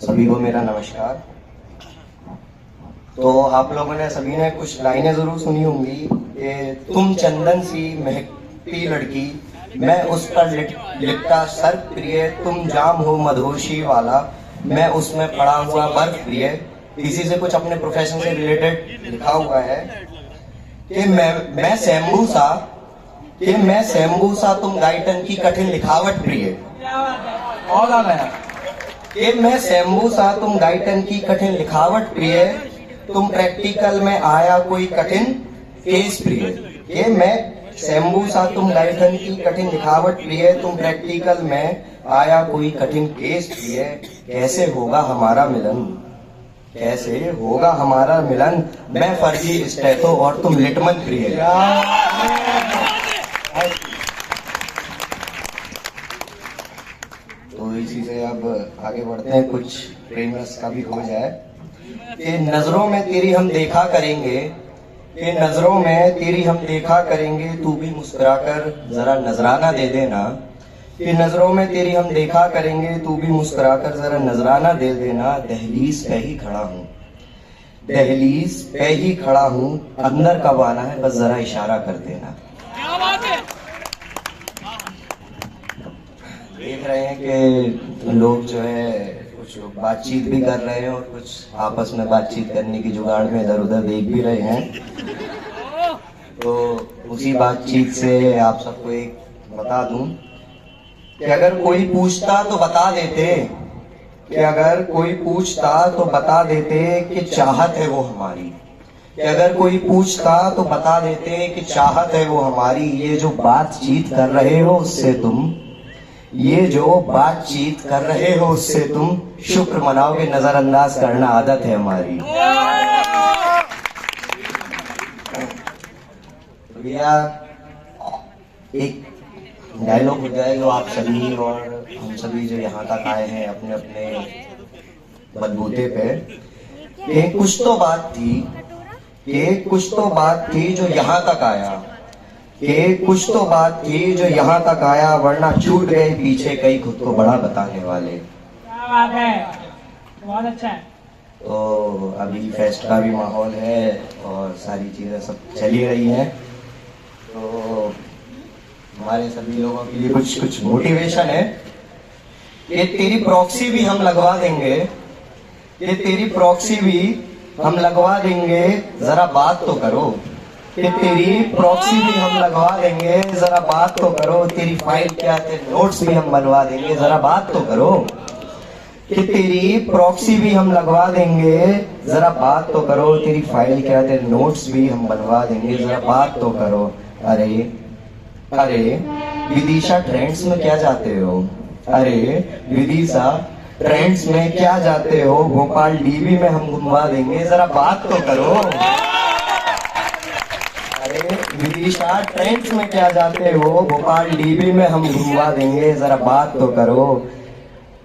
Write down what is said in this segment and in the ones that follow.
सभी को मेरा नमस्कार। तो आप लोगों ने सभी ने कुछ लाइनें जरूर सुनी होंगी कि तुम चंदन सी महकती लड़की, मैं उस पर लिपटा सर्प प्रिय, तुम जाम हो मधोशी वाला, मैं उसमें पड़ा हुआ बर्फ प्रिय। इसी से कुछ अपने प्रोफेशन से रिलेटेड लिखा हुआ है कि मैं शैम्बू सा, कि मैं शैम्बू सा, तुम गाइटन की कठिन लिखावट प्रिय। और आ गया कि मैं शैम्बू सा, तुम गाइटन की कठिन लिखावट प्रिय, तुम प्रैक्टिकल में आया कोई कठिन केस प्रिय। कि मैं शैम्बू सा, तुम गाइटन की कठिन लिखावट प्रिय, तुम प्रैक्टिकल में आया कोई कठिन केस प्रिय। कैसे होगा हमारा मिलन, कैसे होगा हमारा मिलन, मैं फर्जी स्टेथो और तुम लिटमन प्रिय। तो इसी से अब आगे बढ़ते हैं, कुछ प्रेम रस का भी हो जाए। कि नजरों में तेरी हम देखा करेंगे, कि नजरों में तेरी हम देखा करेंगे, तू भी मुस्कुराकर जरा नजराना दे देना। कि नजरों में तेरी हम देखा करेंगे, तू भी मुस्कुराकर जरा नजराना दे देना। दहलीज पे ही खड़ा हूँ, दहलीज पे ही खड़ा हूँ, अंदर कब आना है बस जरा इशारा कर देना। क्या बात है। देख रहे हैं कि लोग जो है, कुछ लोग बातचीत भी कर रहे हैं और कुछ आपस में बातचीत करने की जुगाड़ में इधर उधर देख भी रहे हैं। तो उसी बातचीत से आप सबको एक बता दूं कि अगर कोई पूछता तो बता देते, कि अगर कोई पूछता तो बता देते कि चाहत है वो हमारी। कि अगर कोई पूछता तो बता देते कि चाहत है वो हमारी। ये जो बातचीत कर रहे हो उससे तुम, ये जो बातचीत कर रहे हो उससे तुम शुक्र मनाओगे, नजरअंदाज करना आदत है हमारी। भैया एक डायलॉग हो जाए जो आप सभी और हम सभी जो यहाँ तक आए हैं अपने अपने बलबूते पे, कि कुछ तो बात थी, कि कुछ तो बात थी जो यहाँ तक आया, कि कुछ तो बात थी जो यहाँ तक आया, वरना छूट गए पीछे कई खुद को बड़ा बताने वाले। क्या बात है, बहुत अच्छा है। तो अभी फेस्ट का भी माहौल है और सारी चीजें सब चली रही हैं, तो हमारे सभी लोगों के लिए कुछ कुछ मोटिवेशन है। ये तेरी प्रॉक्सी भी हम लगवा देंगे, ये तेरी प्रॉक्सी भी हम लगवा देंगे, जरा बात तो करो। कि तेरी प्रॉक्सी भी हम लगवा देंगे, जरा बात तो करो। तेरी फाइल क्या, तेरे नोट्स भी हम बनवा देंगे, जरा बात तो करो। कि तेरी प्रॉक्सी भी हम लगवा देंगे, जरा बात तो करो। तेरी फाइल क्या, तेरे नोट्स भी हम बनवा देंगे, जरा बात तो करो। अरे अरे विदिशा ट्रेंड्स में क्या जाते हो, अरे विदिशा ट्रेंड्स में क्या जाते हो, भोपाल डीबी में हम घुमवा देंगे, जरा बात तो करो। अरे विदिशा ट्रेंड्स में क्या जाते हो, भोपाल डीबी में हम घुमवा देंगे, जरा बात तो करो।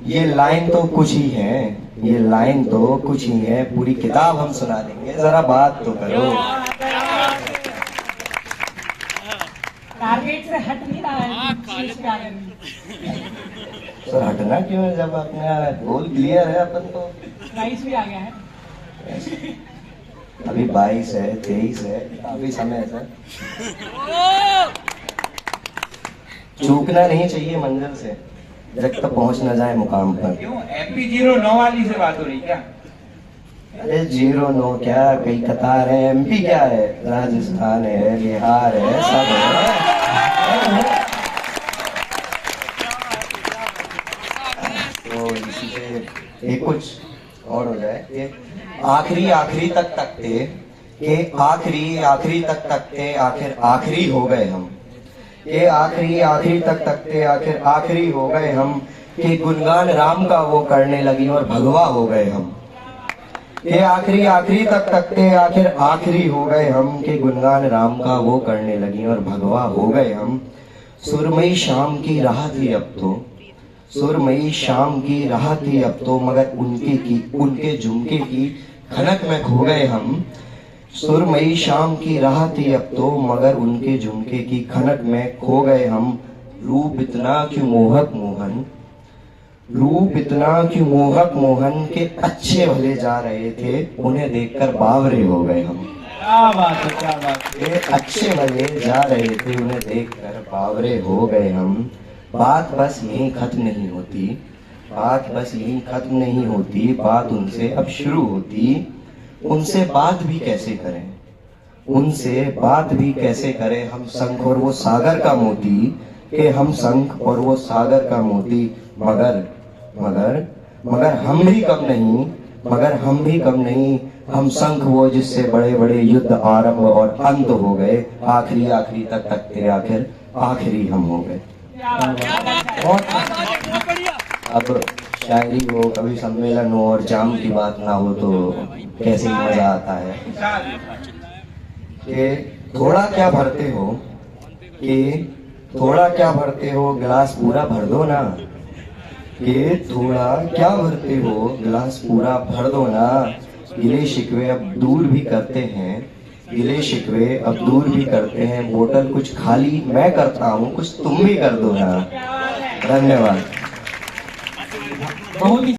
ये लाइन तो कुछ ही है, ये लाइन तो कुछ ही है, पूरी किताब हम सुना देंगे, जरा बात तो करो। टारगेट से हट नहीं रहा है। सर हटना क्यों है, जब अपने गोल क्लियर है अपन तो। प्राइस भी आ गया है। अभी 22 है, 23 है, अभी समय है सर। चूकना नहीं चाहिए मंजिल से जब तक पहुंच न जाए मुकाम पर। क्यों MP 09 वाली से बात हो रही क्या? अरे 09 क्या, कई कतार है, MP क्या है, राजस्थान है, बिहार है, सब है। तो इसी से एक कुछ और हो जाए कि आखिरी आखिरी तक तकते, कि आखिरी आखिरी तक तकते, आखिर आखिरी हो गए हम। ये आखिरी आखिरी तक तकते, आखिर आखिरी हो गए हम। कि गुणगान राम का वो करने लगी और भगवा हो गए हम। ये आखिरी आखिरी तक तकते, आखिर आखिरी हो गए हम। कि गुणगान राम का वो करने लगी और भगवा हो गए हम। सुरमई शाम की राह थी अब तो, सुरमई शाम की राह थी अब तो, मगर उनके झुमके की खनक में खो गए हम। सुरमई शाम की राह थी अब तो, मगर उनके झुमके की खनक में खो गए हम। रूप इतना क्यों मोहक मोहन, रूप इतना कि मोहक मोहन के अच्छे भले जा रहे थे, उन्हें देखकर बावरे हो गए हम। क्या बात है, क्या बात है। ये अच्छे भले जा रहे थे, उन्हें देखकर बावरे हो गए हम। बात बस यहीं खत्म नहीं होती, बात बस यहीं खत्म नहीं होती, बात उनसे अब शुरू होती। उनसे बात भी कैसे करें, उनसे बात भी कैसे करें, हम शंख और वो सागर का मोती, कि हम शंख और वो सागर का मोती। मगर मगर मगर हम भी कम नहीं, मगर हम भी कम नहीं, हम शंख वो जिससे बड़े बड़े युद्ध आरंभ और अंत हो गए, आखिरी आखिरी तक तकते आखिर आखिरी हम हो गए। बहुत अब शायरी हो, कभी सम्मेलन हो और जाम की बात ना हो तो कैसे ही मजा आता है। कि थोड़ा क्या भरते हो, कि थोड़ा क्या भरते हो, गिलास पूरा भर दो ना। कि थोड़ा क्या भरते हो, गिलास पूरा भर दो ना। गिले शिकवे अब दूर भी करते हैं, गिले शिकवे अब दूर भी करते हैं, बोतल कुछ खाली मैं करता हूँ, कुछ तुम भी कर दो ना। धन्यवाद। बहुत ही